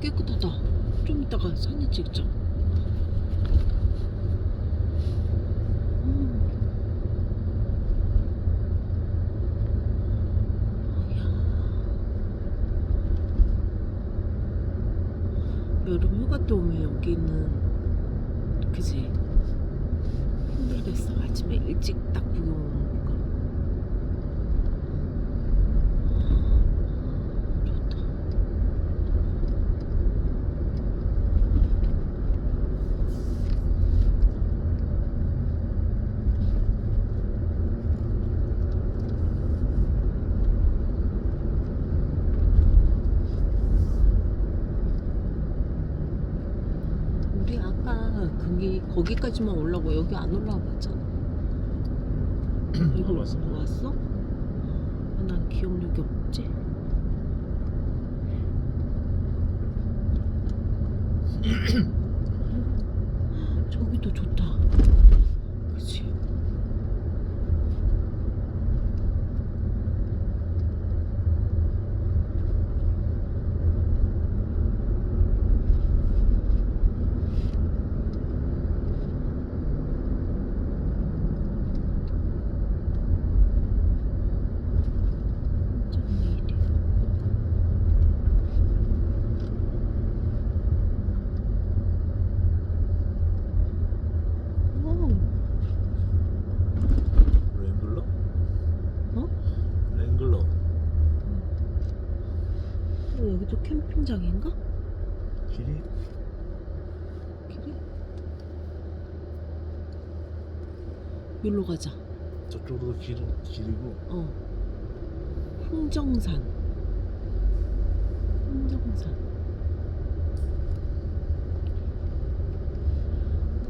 깨끗하다. 좀 이따가 사진 찍자. 여름 휴가 때 오면 여기는 그지 힘들겠어. 아침에 일찍 딱 구경 오니까 좋다. 우리 아까 거기까지만 올라고 여기 안 올라와 봤잖아. 여기 왔어. 왔어? 난 기억력이 없지. 저기도 좋다. 그치? 랭글러? 어? 랭글러. 여기도 캠핑장인가? 길이 길이? 여기로 가자. 저쪽으로 길이고. 흥정산.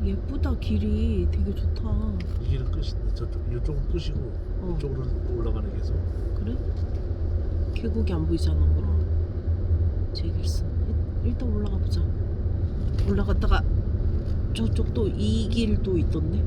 예쁘다. 길이 되게 좋다. 이 길은 끝인데 이쪽은 끝이고 이쪽으로 올라가는 게 계속. 그래? 계곡이 안 보이잖아. 그럼 제길슨 일단 올라가 보자. 올라갔다가 저쪽도 이 길도 있던데.